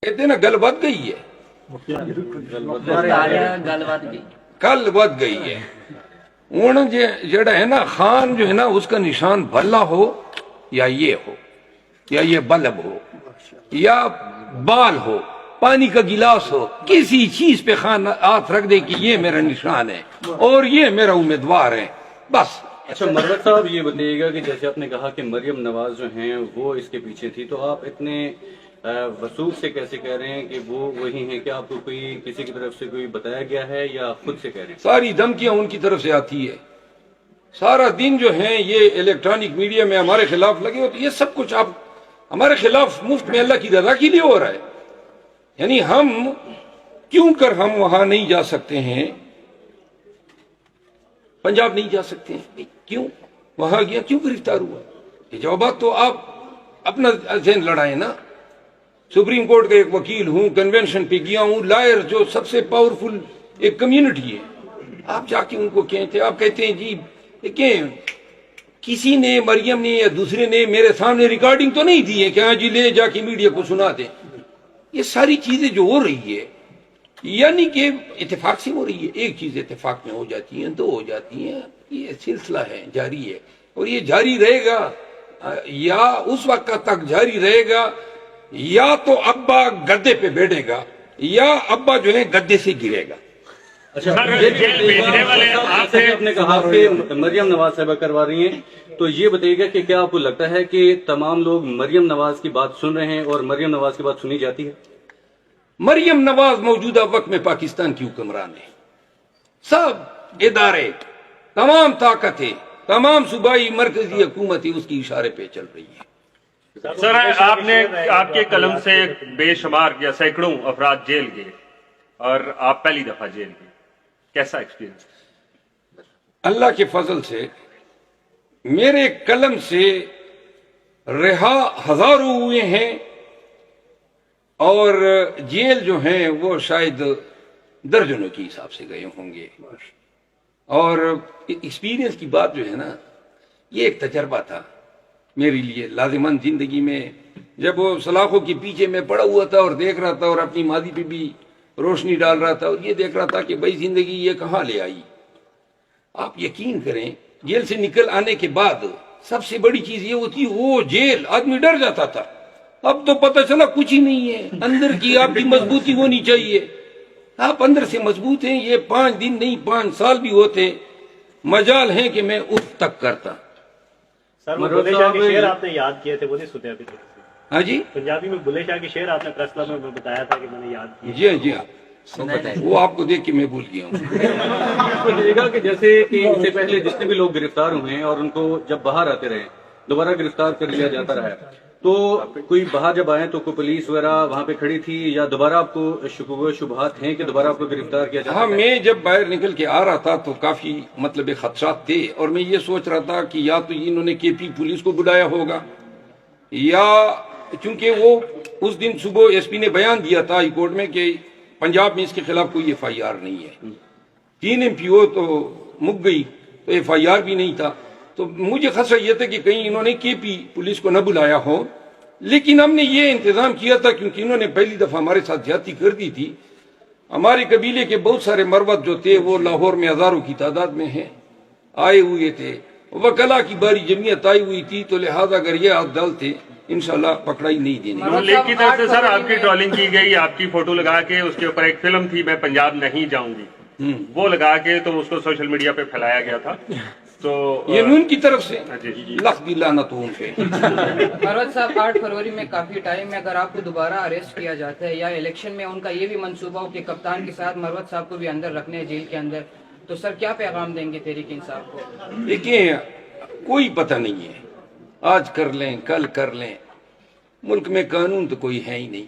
کہتے نا گل بد گئی ہے، کل بد گئی ہے۔ ہوں جڑا ہے نا خان جو ہے نا اس کا نشان بھلا ہو یا یہ ہو یا یہ بلب ہو یا بال ہو، پانی کا گلاس ہو، کسی چیز پہ خان ہاتھ رکھ دے کہ یہ میرا نشان ہے اور یہ میرا امیدوار ہے، بس۔ اچھا مروت صاحب یہ بتائیے گا کہ جیسے آپ نے کہا کہ مریم نواز جو ہیں وہ اس کے پیچھے تھی، تو آپ اتنے وثوق سے کیسے کہہ رہے ہیں کہ وہ وہی ہیں؟ کیا آپ کو کوئی کسی کی طرف سے کوئی بتایا گیا ہے یا خود سے کہہ رہے ہیں؟ ساری دھمکیاں ان کی طرف سے آتی ہے، سارا دن جو ہیں یہ الیکٹرانک میڈیا میں ہمارے خلاف لگے ہوتے، یہ سب کچھ آپ ہمارے خلاف مفت میں اللہ کی رضا کے لیے ہو رہا ہے۔ یعنی ہم کیوں کر ہم وہاں نہیں جا سکتے ہیں، پنجاب نہیں جا سکتے ہیں، کیوں وہاں گیا، کیوں گرفتار ہوا؟ یہ جوابات تو آپ اپنا ذہن لڑائیں نا۔ سپریم کورٹ کا ایک وکیل ہوں، کنونشن پہ گیا ہوں، لائر جو سب سے پاورفل ایک کمیونٹی ہے، آپ جا کے ان کو کہتے ہیں، آپ کہتے ہیں جی دیکھیں کسی نے مریم نے یا دوسرے نے میرے سامنے ریکارڈنگ تو نہیں دی ہے کہ ہاں جی لے جا کے میڈیا کو سنا دیں۔ یہ ساری چیزیں جو ہو رہی ہے یعنی کہ اتفاق سے ہو رہی ہے، ایک چیز اتفاق میں ہو جاتی ہیں، دو ہو جاتی ہیں، یہ سلسلہ ہے، جاری ہے اور یہ جاری رہے گا، یا اس وقت تک جاری رہے گا یا تو ابا گدے پہ بیٹھے گا یا ابا جو ہے گدے سے گرے گا۔ اچھا آپ نے کہا کہ مریم نواز صاحبہ کروا رہی ہیں، تو یہ بتائیے گا کہ کیا آپ کو لگتا ہے کہ تمام لوگ مریم نواز کی بات سن رہے ہیں اور مریم نواز کی بات سنی جاتی ہے؟ مریم نواز موجودہ وقت میں پاکستان کی حکمران ہے، سب ادارے، تمام طاقتیں، تمام صوبائی مرکزی حکومتیں اس کی اشارے پہ چل رہی ہے۔ سر آپ نے آپ کے قلم سے بے شمار یا سینکڑوں افراد جیل گئے اور آپ پہلی دفعہ جیل گئے، کیسا ایکسپیرینس؟ اللہ کے فضل سے میرے قلم سے رہا ہزاروں ہوئے ہیں اور جیل جو ہیں وہ شاید درجنوں کے حساب سے گئے ہوں گے۔ اور ایکسپیرینس کی بات جو ہے نا، یہ ایک تجربہ تھا میرے لیے لازمان زندگی میں، جب وہ سلاخوں کے پیچھے میں پڑا ہوا تھا اور دیکھ رہا تھا اور اپنی ماضی پہ بھی روشنی ڈال رہا تھا اور یہ دیکھ رہا تھا کہ بھائی زندگی یہ کہاں لے آئی۔ آپ یقین کریں جیل سے نکل آنے کے بعد سب سے بڑی چیز یہ ہوتی وہ جیل، آدمی ڈر جاتا تھا، اب تو پتہ چلا کچھ ہی نہیں ہے، اندر کی آپ کی مضبوطی ہونی چاہیے، آپ اندر سے مضبوط ہیں۔ یہ 5 دن نہیں 5 سال بھی ہوتے مجال ہیں کہ میں اف تک کرتا۔ سر بلے شاہ کے شعر آپ نے یاد کیے تھے، وہ نہیں سنے ابھی تک؟ ہاں جی پنجابی میں بلے شاہ کے شعر آپ نے پریس کلب میں بتایا تھا کہ میں نے یاد کیا۔ جی جی ہاں، وہ آپ کو دیکھ کے میں بھول گیا ہوں۔ بتائیے گا کہ جیسے کہ اس سے پہلے جتنے بھی لوگ گرفتار ہوئے ہیں اور ان کو جب باہر آتے رہے دوبارہ گرفتار کر لیا جاتا رہا، تو کوئی باہر جب آئے تو کوئی پولیس وغیرہ وہاں پہ کھڑی تھی یا دوبارہ آپ کو شکوک و شبہات ہیں کہ دوبارہ آپ کو گرفتار کیا جاتا؟ ہاں، میں جب باہر نکل کے آ رہا تھا تو کافی خدشات تھے اور میں یہ سوچ رہا تھا کہ یا تو انہوں نے کے پی پولیس کو بلایا ہوگا، یا چونکہ وہ اس دن صبح ایس پی نے بیان دیا تھا ہائی کورٹ میں کہ پنجاب میں اس کے خلاف کوئی ایف آئی آر نہیں ہے، 3 MPO تو مک گئی تو ایف آئی آر بھی نہیں تھا، تو مجھے خدشہ یہ تھا کہ کہیں انہوں نے کے پی پولیس کو نہ بلایا ہو۔ لیکن ہم نے یہ انتظام کیا تھا کیونکہ انہوں نے پہلی دفعہ ہمارے ساتھ زیادتی کر دی تھی۔ ہمارے قبیلے کے بہت سارے مروت جو تھے وہ لاہور میں ہزاروں کی تعداد میں ہیں، آئے ہوئے تھے، وکلا کی باری جمعیت آئی ہوئی تھی، تو لہذا اگر یہ آپ ڈالتے انشاءاللہ پکڑائی نہیں دینی۔ نون لیگ کی طرف سے سر آپ کی ٹرولنگ کی گئی، آپ کی فوٹو لگا کے اس کے اوپر ایک فلم تھی میں پنجاب نہیں جاؤں گی، وہ لگا کے تو اس کو سوشل میڈیا پہ پھیلایا گیا تھا، تو یہ نون کی طرف سے لخت دی لعنت ہوں پہ۔ مروت صاحب 8 فروری میں کافی ٹائم ہے، اگر آپ کو دوبارہ اریسٹ کیا جاتا ہے یا الیکشن میں ان کا یہ بھی منصوبہ ہو کہ کپتان کے ساتھ مروت صاحب کو بھی اندر رکھنے ہیں جیل کے اندر، تو سر کیا پیغام دیں گے تحریک انصاف کو؟ دیکھیں کوئی پتہ نہیں ہے، آج کر لیں کل کر لیں، ملک میں قانون تو کوئی ہے ہی نہیں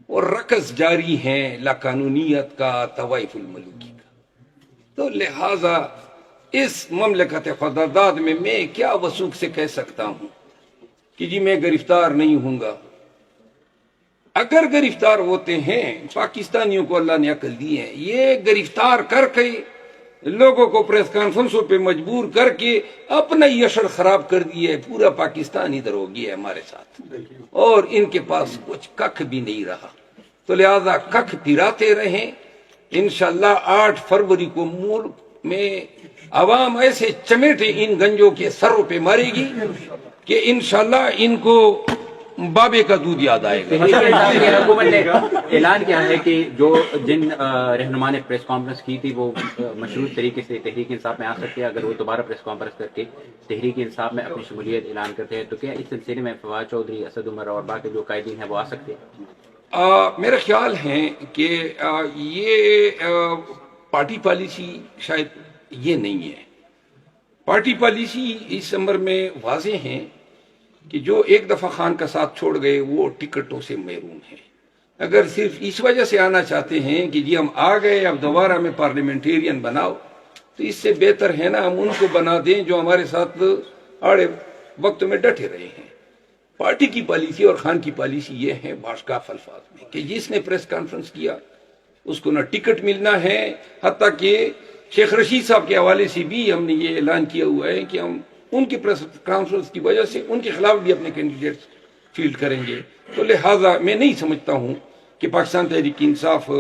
اور رقص جاری ہیں لا قانونیت کا، طوائف الملوکی کا، تو لہذا اس مملکت خداداد میں کیا وثوق سے کہہ سکتا ہوں کہ جی میں گرفتار نہیں ہوں گا۔ اگر گرفتار ہوتے ہیں، پاکستانیوں کو اللہ نے عقل دی ہے، یہ گرفتار کر کے لوگوں کو پریس کانفرنسوں پہ مجبور کر کے اپنا ہی اشر خراب کر دیا ہے. پورا پاکستان ادھر ہو گیا ہے ہمارے ساتھ اور ان کے پاس کچھ ککھ بھی نہیں رہا. تو لہذا ککھ پھراتے رہیں. انشاءاللہ 8 فروری کو ملک میں عوام ایسے چمیٹے ان گنجوں کے سروں پہ مارے گی کہ انشاءاللہ ان کو بابے کا دودھ یاد آئے گا. حکومت نے اعلان کیا ہے کہ جو جن رہنما نے پریس کانفرنس کی تھی وہ مشروط طریقے سے تحریک انصاف میں آ سکتے ہیں. اگر وہ دوبارہ پریس کانفرنس کر کے تحریک انصاف میں اپنی شمولیت اعلان کرتے ہیں تو کیا اس سلسلے میں فواد چودھری، اسد عمر اور باقی جو قائدین ہیں وہ آ سکتے ہیں؟ میرا خیال ہے کہ یہ پارٹی پالیسی شاید یہ نہیں ہے. پارٹی پالیسی اس امر میں واضح ہیں کہ جو ایک دفعہ خان کا ساتھ چھوڑ گئے وہ ٹکٹوں سے محروم ہیں. اگر صرف اس وجہ سے آنا چاہتے ہیں کہ جی ہم آ گئے اب دوبارہ ہمیں پارلیمنٹیرین بناؤ تو اس سے بہتر ہے نا ہم ان کو بنا دیں جو ہمارے ساتھ آڑے وقتوں میں ڈٹے رہے ہیں. پارٹی کی پالیسی اور خان کی پالیسی یہ ہے باشگاف الفاظ میں کہ جس نے پریس کانفرنس کیا اس کو نہ ٹکٹ ملنا ہے. حتیٰ کہ شیخ رشید صاحب کے حوالے سے بھی ہم نے یہ اعلان کیا ہوا ہے کہ ہم ان کی پریس کانفرنس کی وجہ سے ان کے خلاف بھی اپنے کینڈیڈیٹس فیلڈ کریں گے. تو لہٰذا میں نہیں سمجھتا ہوں کہ پاکستان تحریک انصاف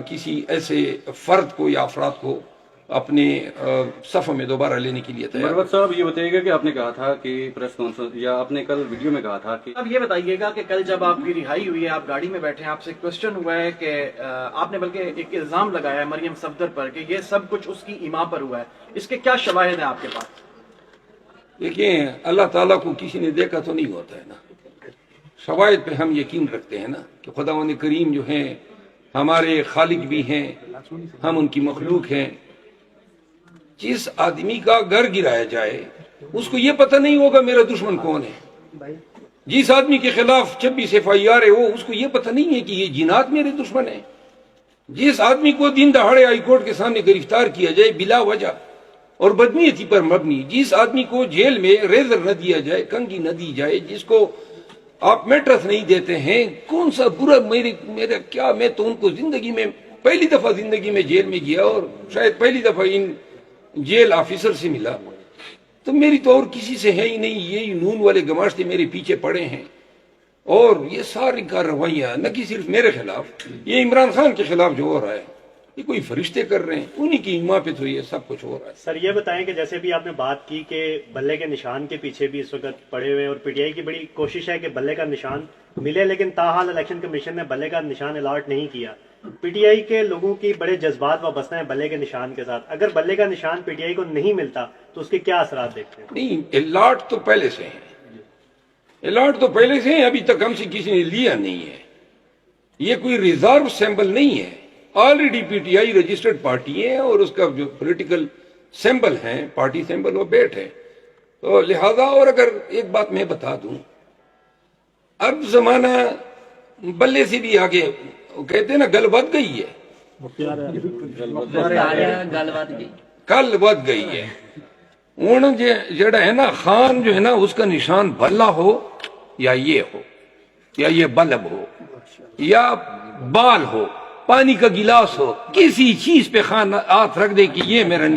کسی ایسے فرد کو یا افراد کو اپنے صفوں میں دوبارہ لینے کے لیے تیار. مروت صاحب یہ بتائیے گا کہ آپ نے کہا تھا کہ پریس کانفرنس یا آپ نے کل ویڈیو میں کہا تھا کہ اب یہ بتائیے گا کہ کل جب آپ کی رہائی ہوئی ہے، آپ گاڑی میں بیٹھے ہیں، آپ سے کوشچن ہوا ہے کہ آپ نے بلکہ ایک الزام لگایا ہے مریم صفدر پر کہ یہ سب کچھ اس کی ایما پر ہوا ہے. اس کے کیا شواہد ہیں آپ کے پاس؟ دیکھیں اللہ تعالیٰ کو کسی نے دیکھا تو نہیں ہوتا ہے نا. شواہد پہ ہم یقین رکھتے ہیں نا کہ خداوند کریم جو ہیں ہمارے خالق بھی ہیں، ہم ان کی مخلوق ہیں. جس آدمی کا گھر گرایا جائے اس کو یہ پتہ نہیں ہوگا میرا دشمن کون ہے. جس آدمی کے خلاف 26 FIR ہو اس کو یہ پتہ نہیں ہے کہ یہ جنات میرے دشمن ہیں. جس آدمی کو دن دہاڑے ہائی کورٹ کے سامنے گرفتار کیا جائے بلا وجہ اور بدنیتی پر مبنی، جس آدمی کو جیل میں ریزر نہ دیا جائے، کنگھی نہ دی جائے، جس کو آپ میٹرس نہیں دیتے ہیں، کون سا برا میرا کیا. میں تو ان کو زندگی میں پہلی دفعہ زندگی میں جیل میں گیا اور شاید پہلی دفعہ ان جیل آفیسر سے ملا. تو میری تو اور کسی سے ہے ہی نہیں. یہ نون والے گماشتے میرے پیچھے پڑے ہیں اور یہ ساری کارروائیاں نہ کہ صرف میرے خلاف، یہ عمران خان کے خلاف جو ہو رہا ہے یہ کوئی فرشتے کر رہے ہیں، انہی کی ایما پہ تو یہ سب کچھ ہو رہا ہے. سر یہ بتائیں کہ جیسے بھی آپ نے بات کی کہ بلے کے نشان کے پیچھے بھی اس وقت پڑے ہوئے ہیں اور پی ٹی آئی کی بڑی کوشش ہے کہ بلے کا نشان ملے، لیکن تاحال الیکشن کمیشن نے بلے کا نشان الاٹ نہیں کیا. پی ٹی آئی کے لوگوں کی بڑے جذبات وابستہ ہیں بلے کے نشان کے ساتھ. اگر بلے کا نشان پی ٹی آئی کو نہیں ملتا تو اس کے کیا اثرات دیکھتے ہیں؟ نہیں، الاٹ تو پہلے سے ہیں، الاٹ تو پہلے سے ہیں، ابھی تک ہم سے کسی نے لیا نہیں ہے. یہ کوئی ریزرو سیمبل نہیں ہے. Already P T I registered party ہے اور اس کا جو پولیٹیکل سیمبل ہے، پارٹی سیمبل، وہ بیٹ ہے. تو لہذا اور اگر ایک بات میں بتا دوں، اب زمانہ بلے سے بھی آگے، کہتے ہیں نا گل ود گئی ہے، کل ود گئی ہے. ہوں جڑا ہے نا خان جو ہے نا اس کا نشان بھلا ہو یا یہ ہو یا یہ بلب ہو یا بال ہو، پانی کا گلاس ہو، کسی چیز پہ خان ہاتھ رکھ دے کہ یہ میرا